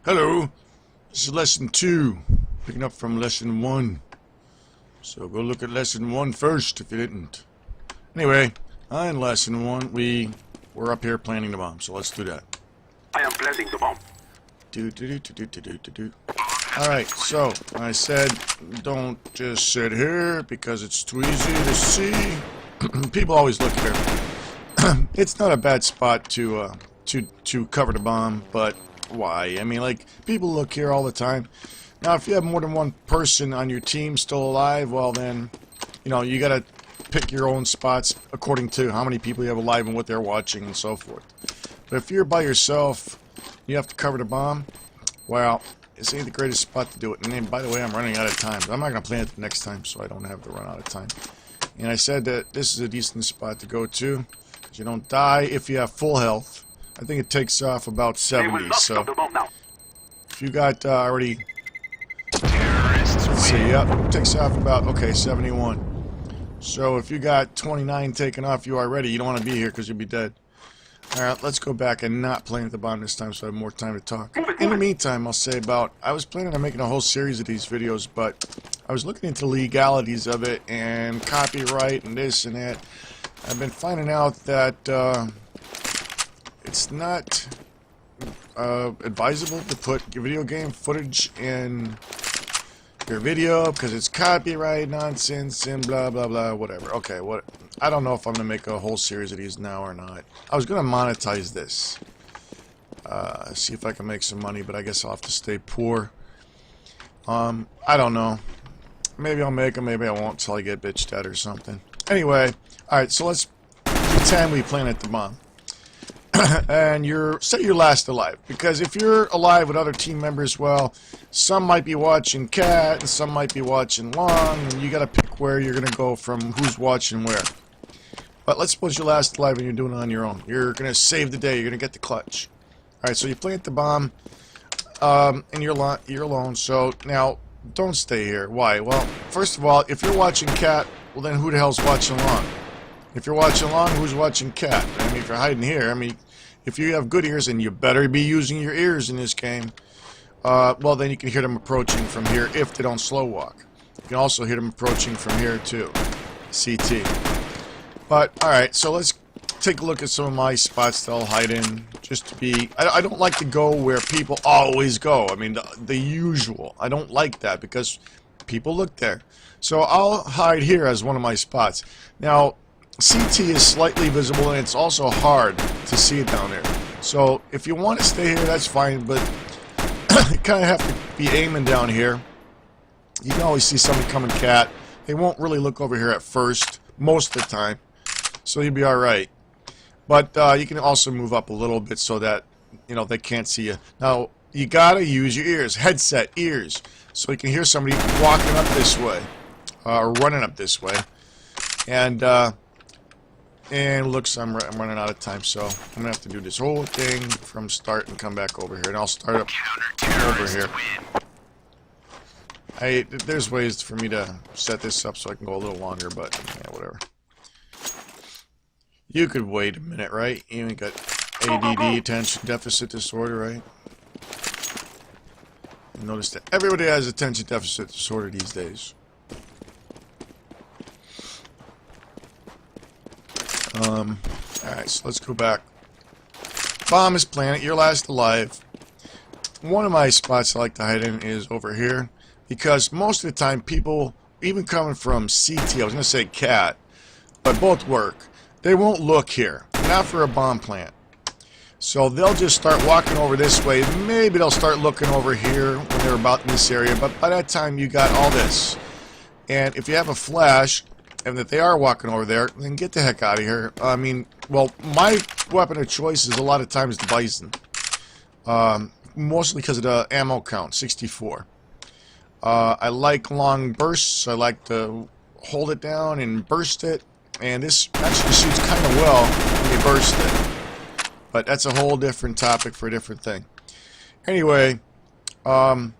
Hello, this is lesson 2, picking up from lesson 1. So go look at lesson 1 first if you didn't. Anyway, in lesson 1, we're up here planting the bomb, so let's do that. I am planting the bomb. Alright, so I said don't just sit here because it's too easy to see. People always look here. It's not a bad spot to cover the bomb, but why? I mean, like, people look here all the time. Now, if you have more than one person on your team still alive, well then, you know, you gotta pick your own spots according to how many people you have alive and what they're watching and so forth. But if you're by yourself, you have to cover the bomb, well, this ain't the greatest spot to do it. And then, by the way, I'm running out of time. I'm not gonna plant it next time, so I don't have to run out of time. And I said that this is a decent spot to go to, because you don't die if you have full health. I think it takes off about 70, so if you got already, let's see, yep, it takes off about, okay, 71. So if you got 29 taken off you already, you don't want to be here because you'll be dead. Alright, let's go back and not plant the bomb this time so I have more time to talk. In the meantime, I'll say I was planning on making a whole series of these videos, but I was looking into the legalities of it and copyright and this and that. I've been finding out that it's not advisable to put your video game footage in your video because it's copyright nonsense and blah blah blah, whatever. Okay, what? I don't know if I'm gonna make a whole series of these now or not. I was gonna monetize this, see if I can make some money, but I guess I'll have to stay poor. I don't know. Maybe I'll make them, maybe I won't until I get bitched at or something. Anyway, all right. So let's pretend we planted the bomb. And say you're last alive, because if you're alive with other team members, well, some might be watching Cat and some might be watching Long, and you gotta pick where you're gonna go from who's watching where. But let's suppose you're last alive and you're doing it on your own. You're gonna save the day, you're gonna get the clutch. Alright, so you plant the bomb, and you're alone, so now don't stay here. Why? Well, first of all, if you're watching Cat, well then who the hell's watching Long? If you're watching Long, who's watching Cat? I mean, if you're hiding here, I mean, if you have good ears, and you better be using your ears in this game, well, then you can hear them approaching from here if they don't slow walk. You can also hear them approaching from here, too. CT. But, alright, so let's take a look at some of my spots that I'll hide in, just to be... I don't like to go where people always go. I mean, the usual. I don't like that, because people look there. So I'll hide here as one of my spots. Now, CT is slightly visible, and it's also hard to see it down there. So if you want to stay here, that's fine, but you kind of have to be aiming down here. You can always see somebody coming Cat. They won't really look over here at first, most of the time, so you'll be alright. But you can also move up a little bit so that, you know, they can't see you. Now, you gotta use your ears, headset, ears, so you can hear somebody walking up this way, or running up this way. And looks, I'm running out of time, so I'm gonna have to do this whole thing from start and come back over here, and I'll start up over here. There's ways for me to set this up so I can go a little longer, but yeah, whatever. You could wait a minute, right? You ain't got ADD, attention deficit disorder, right? Notice that everybody has attention deficit disorder these days. Alright, so let's go back. Bomb is planted, you're last alive. One of my spots I like to hide in is over here, because most of the time people, even coming from CT, I was going to say Cat, but both work, they won't look here, not for a bomb plant. So they'll just start walking over this way, maybe they'll start looking over here when they're about in this area, but by that time you got all this. And if you have a flash, and that they are walking over there, then get the heck out of here. I mean, well, my weapon of choice is a lot of times the Bison. Mostly because of the ammo count, 64. I like long bursts. I like to hold it down and burst it. And this actually shoots kind of well when you burst it. But that's a whole different topic for a different thing. Anyway, well,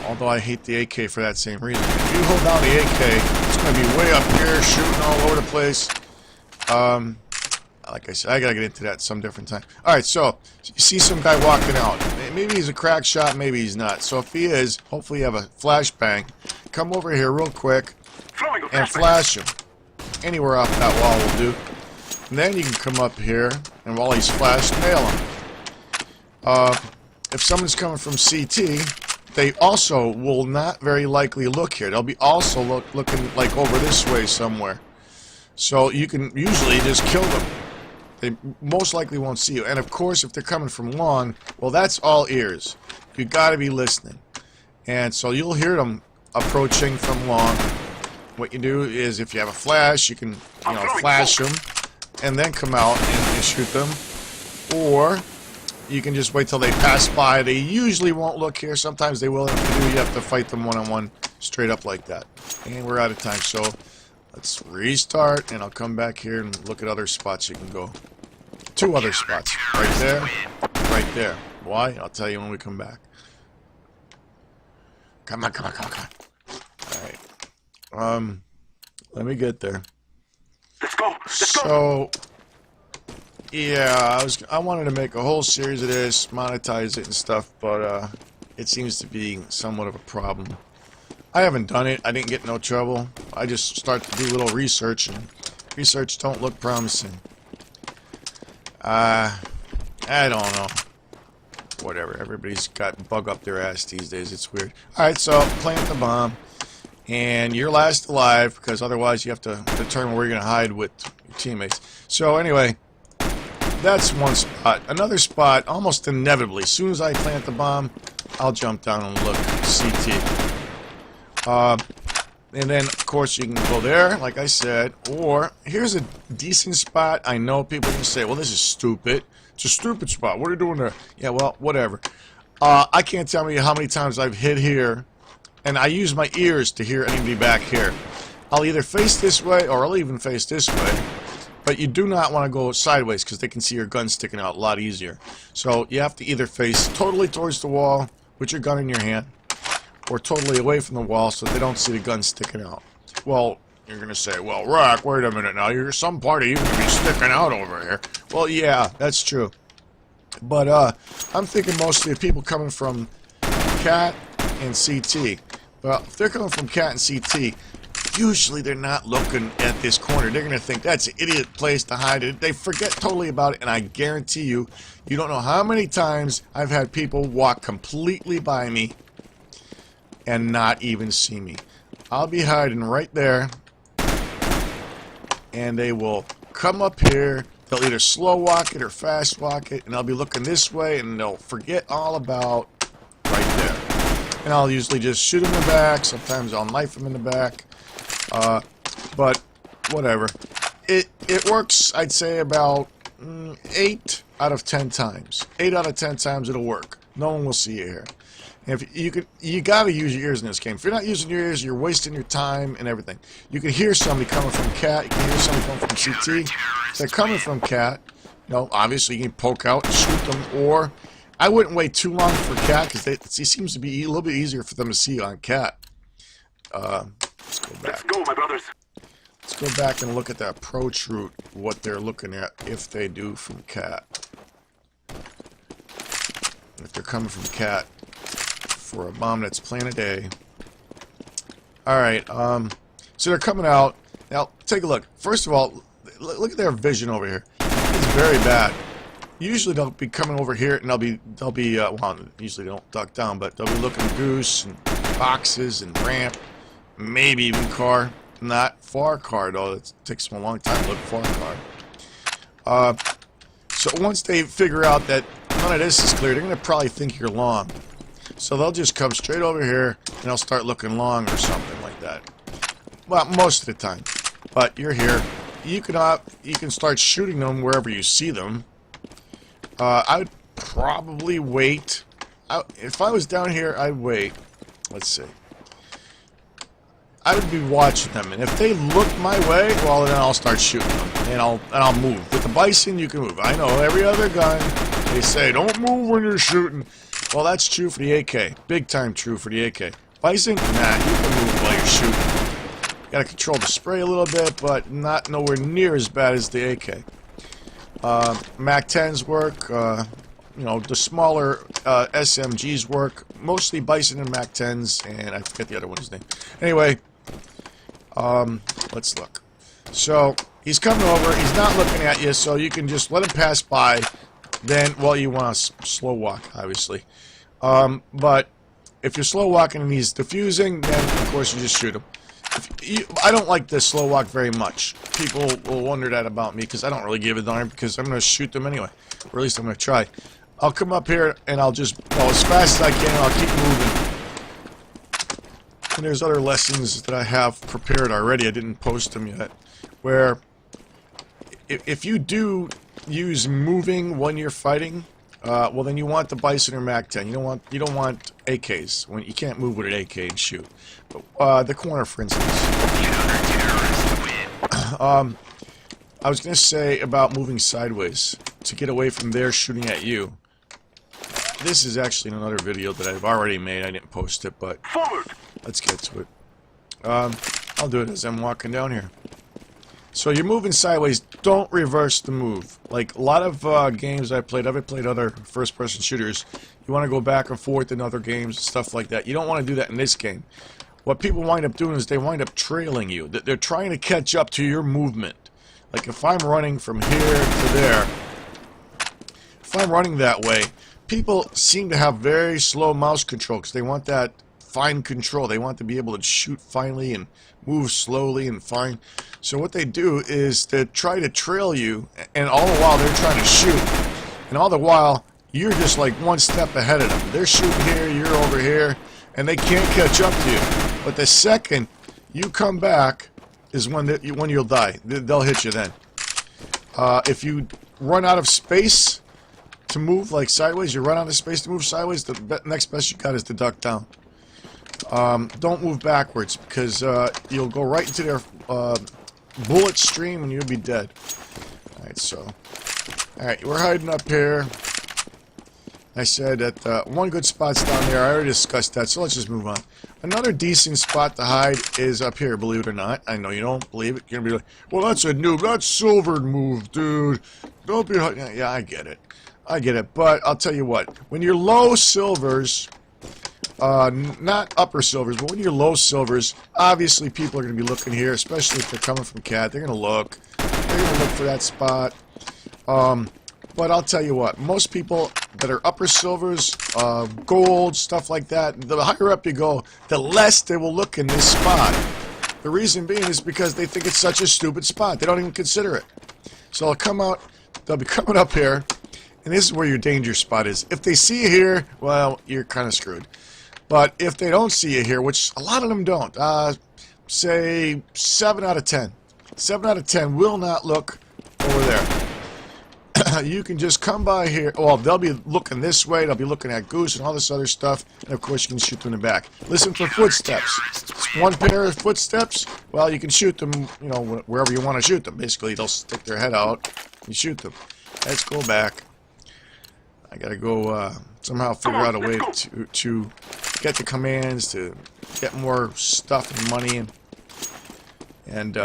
although I hate the AK for that same reason. If you hold down the AK, it's going to be way up here, shooting all over the place. like I said, I gotta get into that some different time. Alright, so, you see some guy walking out. Maybe he's a crack shot, maybe he's not. So if he is, hopefully you have a flashbang. Come over here real quick and flash him. Anywhere off that wall will do. And then you can come up here, and while he's flashed, nail him. If someone's coming from CT, they also will not very likely look here. They'll be also looking like over this way somewhere. So you can usually just kill them. They most likely won't see you. And of course, if they're coming from long, well, that's all ears. You gotta be listening. And so you'll hear them approaching from long. What you do is, if you have a flash, you can, flash them and then come out and shoot them. Or you can just wait till they pass by. They usually won't look here. Sometimes they will. If they do, you have to fight them one-on-one straight up like that. And we're out of time, so let's restart, and I'll come back here and look at other spots you can go. 2 other spots. Right there. Right there. Why? I'll tell you when we come back. Come on. Alright. Let me get there. Let's go. So, yeah, I wanted to make a whole series of this, monetize it and stuff, but it seems to be somewhat of a problem. I haven't done it. I didn't get no trouble. I just start to do a little research, and research don't look promising. I don't know. Whatever. Everybody's got bug up their ass these days. It's weird. Alright, so plant the bomb. And you're last alive, because otherwise you have to determine where you're going to hide with your teammates. So anyway, that's one spot. Another spot, almost inevitably, as soon as I plant the bomb, I'll jump down and look CT. And then, of course, you can go there, like I said. Or, here's a decent spot. I know people are going to say, well, this is stupid. It's a stupid spot. What are you doing there? Yeah, well, whatever. I can't tell you how many times I've hit here. And I use my ears to hear anybody back here. I'll either face this way, or I'll even face this way. But you do not want to go sideways, because they can see your gun sticking out a lot easier. So you have to either face totally towards the wall, with your gun in your hand, or totally away from the wall, so they don't see the gun sticking out. Well, you're going to say, well, Rack, wait a minute now. You're some part of you could be sticking out over here. Well, yeah, that's true. But I'm thinking mostly of people coming from Cat and CT. Well, if they're coming from Cat and CT, usually they're not looking at this corner. They're going to think that's an idiot place to hide it. They forget totally about it, and I guarantee you, you don't know how many times I've had people walk completely by me and not even see me. I'll be hiding right there, and they will come up here. They'll either slow walk it or fast walk it, and I'll be looking this way, and they'll forget all about right there. And I'll usually just shoot them in the back. Sometimes I'll knife them in the back. But whatever. It works, I'd say, about 8 out of 10 times. 8 out of 10 times it'll work. No one will see you here. And if you gotta use your ears in this game. If you're not using your ears, you're wasting your time and everything. You can hear somebody coming from Cat. You can hear somebody coming from CT. If they're coming from Cat, obviously you can poke out and shoot them, or I wouldn't wait too long for Cat, because it seems to be a little bit easier for them to see on Cat. Let's go back. Let's go, my brothers. Let's go back and look at the approach route, what they're looking at, if they do from Cat. If they're coming from Cat for a bomb that's planted A. Alright, so they're coming out. Now, take a look. First of all, look at their vision over here. It's very bad. Usually they'll be coming over here, and they'll be well, usually they don't duck down, but they'll be looking goose and boxes and ramp, maybe even car. Not far car, though. It takes them a long time to look far car. So once they figure out that none of this is clear, they're going to probably think you're long. So they'll just come straight over here, and they'll start looking long or something like that. Well, most of the time. But you're here. You can start shooting them wherever you see them. I would probably wait. If I was down here, I'd wait. Let's see. I would be watching them, and if they look my way, well, then I'll start shooting them, and I'll move. With the Bison, you can move. I know every other gun, they say don't move when you're shooting. Well, that's true for the AK. Big time true for the AK. Bison, nah, you can move while you're shooting. You gotta control the spray a little bit, but nowhere near as bad as the AK. Mac 10s work. You know, the smaller SMGs work. Mostly Bison and Mac 10s, and I forget the other one's name. Anyway, let's look. So he's coming over. He's not looking at you, so you can just let him pass by. Then, well, you want to slow walk, obviously. But if you're slow walking and he's defusing, then of course you just shoot him. I don't like this slow walk very much. People will wonder that about me because I don't really give a darn because I'm going to shoot them anyway. Or at least I'm going to try. I'll come up here and I'll just go as fast as I can and I'll keep moving. And there's other lessons that I have prepared already. I didn't post them yet. Where if you do use moving when you're fighting, well then you want the Bison or Mac 10. You don't want AKs. When you can't move with an AK and shoot. But, the corner, for instance. I was gonna say about moving sideways to get away from their shooting at you. This is actually another video that I've already made. I didn't post it, but let's get to it. I'll do it as I'm walking down here. So you're moving sideways. Don't reverse the move. Like a lot of games I've played other first-person shooters. You want to go back and forth in other games, stuff like that. You don't want to do that in this game. What people wind up doing is they wind up trailing you. They're trying to catch up to your movement. Like if I'm running from here to there, if I'm running that way, people seem to have very slow mouse control because they want that fine control. They want to be able to shoot finely and move slowly and fine. So what they do is they try to trail you, and all the while they're trying to shoot. And all the while, you're just like one step ahead of them. They're shooting here, you're over here, and they can't catch up to you. But the second you come back is when you'll die. They'll hit you then. If you run out of space to move like sideways, you run out of space to move sideways, the next best you got is to duck down. Don't move backwards because you'll go right into their bullet stream and you'll be dead. Alright, so alright, we're hiding up here. I said that one good spot's down there. I already discussed that, so let's just move on. Another decent spot to hide is up here, believe it or not. I know you don't believe it. You're gonna be like, well, that's a noob. That's silvered move, dude. Don't be... Yeah, I get it. I get it. But I'll tell you what. When you're low silvers... not upper silvers, but when you're low silvers, obviously people are going to be looking here, especially if they're coming from CAD. They're going to look. They're going to look for that spot. But I'll tell you what, most people that are upper silvers, gold, stuff like that, the higher up you go, the less they will look in this spot. The reason being is because they think it's such a stupid spot. They don't even consider it. So they'll be coming up here, and this is where your danger spot is. If they see you here, well, you're kind of screwed. But if they don't see you here, which a lot of them don't, say 7 out of 10. 7 out of 10 will not look over there. You can just come by here. Well, they'll be looking this way. They'll be looking at Goose and all this other stuff. And, of course, you can shoot them in the back. Listen for footsteps. One pair of footsteps, well, you can shoot them, you know, wherever you want to shoot them. Basically, they'll stick their head out. You shoot them. Let's go back. I gotta go somehow figure out a way to get the commands, to get more stuff and money, and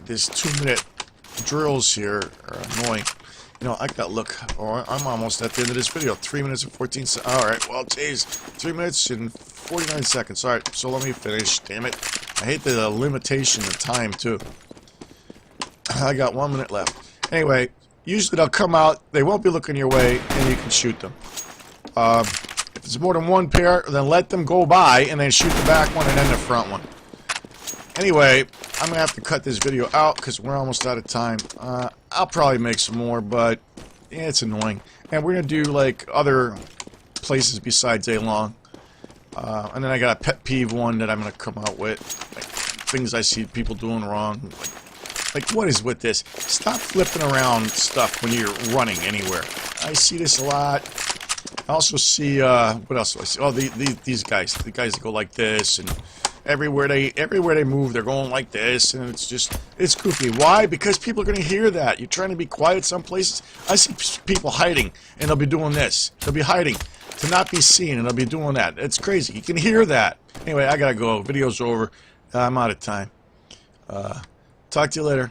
these 2-minute drills here are annoying. You know, I gotta look. Oh, I'm almost at the end of this video. 3 minutes and 14 seconds. All right, well, geez, 3 minutes and 49 seconds. All right, so let me finish. Damn it! I hate the limitation of time too. I got 1 minute left. Anyway. Usually they'll come out, they won't be looking your way, and you can shoot them. If it's more than one pair, then let them go by, and then shoot the back one and then the front one. Anyway, I'm going to have to cut this video out, because we're almost out of time. I'll probably make some more, but yeah, it's annoying. And we're going to do, like, other places besides A-Long. And then I got a pet peeve one that I'm going to come out with. Like, things I see people doing wrong, like, what is with this? Stop flipping around stuff when you're running anywhere. I see this a lot. I also see, what else do I see? Oh, these guys. The guys that go like this, and everywhere they move, they're going like this, and it's goofy. Why? Because people are going to hear that. You're trying to be quiet some places. I see people hiding, and they'll be doing this. They'll be hiding to not be seen, and they'll be doing that. It's crazy. You can hear that. Anyway, I gotta go. Video's over. I'm out of time. Talk to you later.